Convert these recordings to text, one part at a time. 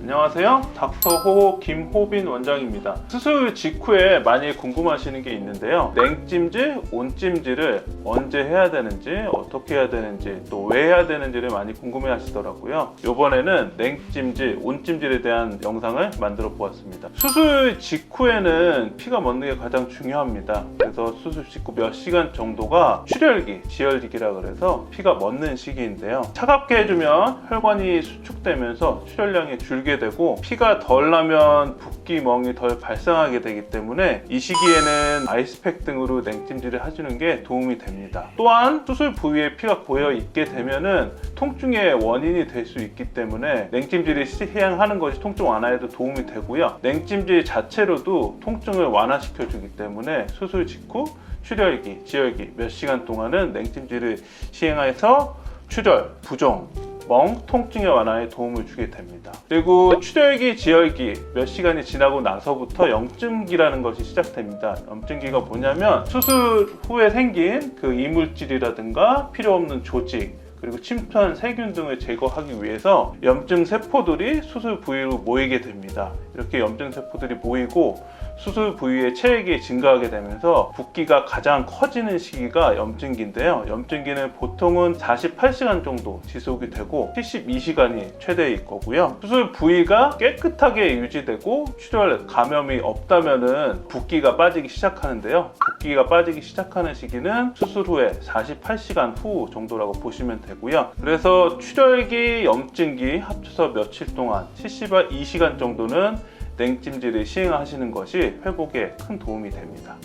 안녕하세요. 닥터호 김호빈 원장입니다. 수술 직후에 많이 궁금하시는 게 있는데요. 냉찜질, 온찜질을 언제 해야 되는지, 어떻게 해야 되는지, 또 왜 해야 되는지를 많이 궁금해 하시더라고요. 이번에는 냉찜질, 온찜질에 대한 영상을 만들어 보았습니다. 수술 직후에는 피가 멎는 게 가장 중요합니다. 그래서 수술 직후 몇 시간 정도가 출혈기, 지혈기라 그래서 피가 멎는 시기인데요. 차갑게 해주면 혈관이 수축되면서 출혈량이 줄게 되고 피가 덜 나면 붓기, 멍이 덜 발생하게 되기 때문에 이 시기에는 아이스팩 등으로 냉찜질을 해주는 게 도움이 됩니다. 또한 수술 부위에 피가 고여 있게 되면은 통증의 원인이 될 수 있기 때문에 냉찜질을 시행하는 것이 통증 완화에도 도움이 되고요. 냉찜질 자체로도 통증을 완화시켜 주기 때문에 수술 직후 출혈기, 지혈기 몇 시간 동안은 냉찜질을 시행해서 출혈, 부종, 멍, 통증의 완화에 도움을 주게 됩니다. 그리고 출혈기, 지혈기 몇 시간이 지나고 나서부터 염증기라는 것이 시작됩니다. 염증기가 뭐냐면 수술 후에 생긴 그 이물질이라든가 필요 없는 조직, 그리고 침투한 세균 등을 제거하기 위해서 염증 세포들이 수술 부위로 모이게 됩니다. 이렇게 염증 세포들이 모이고 수술 부위의 체액이 증가하게 되면서 붓기가 가장 커지는 시기가 염증기인데요. 염증기는 보통은 48시간 정도 지속이 되고 72시간이 최대일 거고요. 수술 부위가 깨끗하게 유지되고 출혈, 감염이 없다면은 붓기가 빠지기 시작하는데요. 붓기가 빠지기 시작하는 시기는 수술 후에 48시간 후 정도라고 보시면 되고요. 그래서 출혈기, 염증기 합쳐서 며칠 동안 72시간 정도는 냉찜질을 시행하시는 것이 회복에 큰 도움이 됩니다.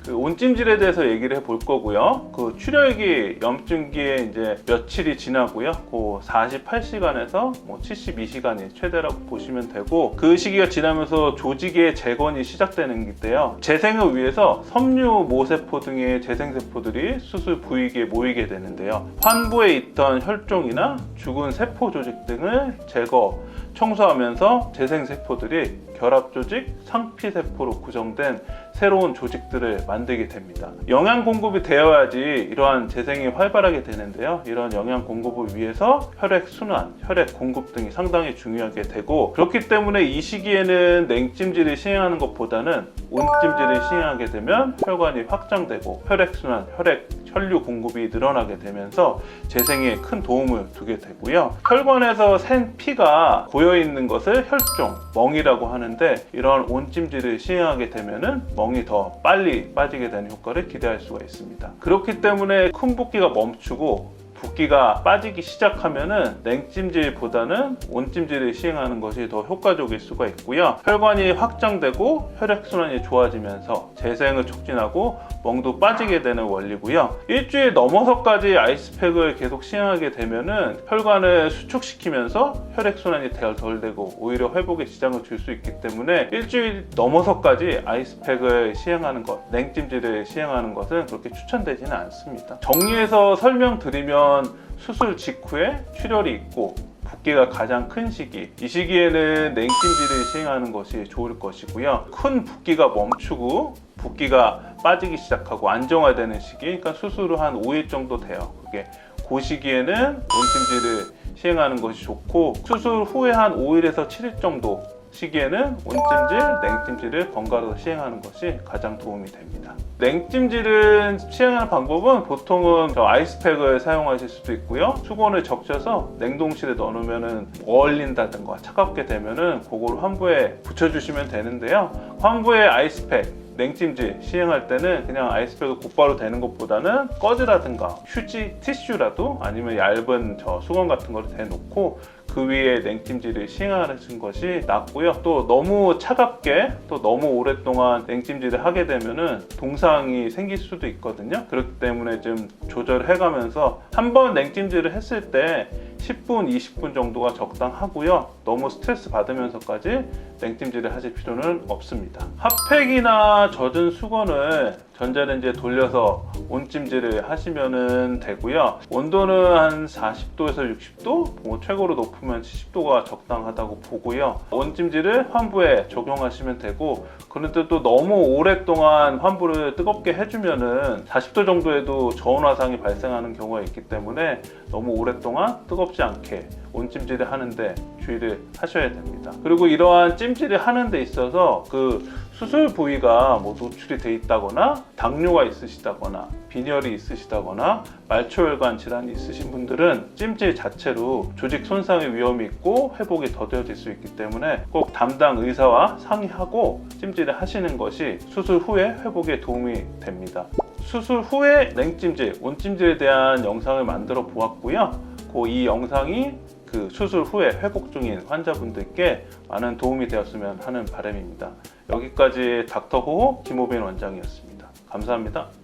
그 온찜질에 대해서 얘기를 해볼 거고요. 그 출혈기, 염증기에 이제 며칠이 지나고요. 그 48시간에서 72시간이 최대라고 보시면 되고, 그 시기가 지나면서 조직의 재건이 시작되는 건데요. 재생을 위해서 섬유, 모세포 등의 재생세포들이 수술 부위에 모이게 되는데요. 환부에 있던 혈종이나 죽은 세포 조직 등을 제거, 청소하면서 재생세포들이 결합조직, 상피세포로 구성된 새로운 조직들을 만들게 됩니다. 영양 공급이 되어야지 이러한 재생이 활발하게 되는데요. 이런 영양 공급을 위해서 혈액순환, 혈액 공급 등이 상당히 중요하게 되고, 그렇기 때문에 이 시기에는 냉찜질을 시행하는 것보다는 온찜질을 시행하게 되면 혈관이 확장되고 혈액순환, 혈류 공급이 늘어나게 되면서 재생에 큰 도움을 주게 되고요. 혈관에서 샌 피가 고여있는 것을 혈종, 멍이라고 하는데, 이런 온찜질을 시행하게 되면은 멍이 더 빨리 빠지게 되는 효과를 기대할 수가 있습니다. 그렇기 때문에 큰 붓기가 멈추고 붓기가 빠지기 시작하면은 냉찜질보다는 온찜질을 시행하는 것이 더 효과적일 수가 있고요. 혈관이 확장되고 혈액순환이 좋아지면서 재생을 촉진하고 멍도 빠지게 되는 원리고요. 일주일 넘어서까지 아이스팩을 계속 시행하게 되면은 혈관을 수축시키면서 혈액순환이 덜 되고 오히려 회복에 지장을 줄 수 있기 때문에 일주일 넘어서까지 아이스팩을 시행하는 것, 냉찜질을 시행하는 것은 그렇게 추천되지는 않습니다. 정리해서 설명드리면 수술 직후에 출혈이 있고 붓기가 가장 큰 시기, 이 시기에는 냉찜질을 시행하는 것이 좋을 것이고요. 큰 붓기가 멈추고 붓기가 빠지기 시작하고 안정화되는 시기, 그러니까 수술 후 한 5일 정도 돼요. 그 시기에는 온찜질을 시행하는 것이 좋고, 수술 후에 한 5일에서 7일 정도 시기에는 온찜질, 냉찜질을 번갈아서 시행하는 것이 가장 도움이 됩니다. 냉찜질은 시행하는 방법은 보통은 아이스팩을 사용하실 수도 있고요. 수건을 적셔서 냉동실에 넣어놓으면 얼린다든가 차갑게 되면은 그걸 환부에 붙여주시면 되는데요. 환부에 아이스팩, 냉찜질 시행할 때는 그냥 아이스팩을 곧바로 대는 것보다는 꺼즈라든가 휴지, 티슈라도 아니면 얇은 수건 같은 거를 대놓고 그 위에 냉찜질을 시행하는 것이 낫고요. 또 너무 차갑게 또 너무 오랫동안 냉찜질을 하게 되면은 동상이 생길 수도 있거든요. 그렇기 때문에 좀 조절해가면서 한번 냉찜질을 했을 때 10분, 20분 정도가 적당하고요. 너무 스트레스 받으면서까지 냉찜질을 하실 필요는 없습니다. 핫팩이나 젖은 수건을 전자레인지에 돌려서 온찜질을 하시면 되고요. 온도는 한 40도에서 60도, 최고로 높으면 70도가 적당하다고 보고요. 온찜질을 환부에 적용하시면 되고, 그런데 또 너무 오랫동안 환부를 뜨겁게 해주면은 40도 정도에도 저온 화상이 발생하는 경우가 있기 때문에 너무 오랫동안 뜨겁지 않게 온찜질을 하는데 주의를 하셔야 됩니다. 그리고 이러한 찜질을 하는 데 있어서 그 수술 부위가 뭐 노출이 돼 있다거나 당뇨가 있으시다거나 빈혈이 있으시다거나 말초혈관 질환이 있으신 분들은 찜질 자체로 조직 손상의 위험이 있고 회복이 더뎌질 수 있기 때문에 꼭 담당 의사와 상의하고 찜질을 하시는 것이 수술 후에 회복에 도움이 됩니다. 수술 후에 냉찜질, 온찜질에 대한 영상을 만들어 보았고요. 이 영상이 그 수술 후에 회복 중인 환자분들께 많은 도움이 되었으면 하는 바람입니다. 여기까지 닥터호 김호빈 원장이었습니다. 감사합니다.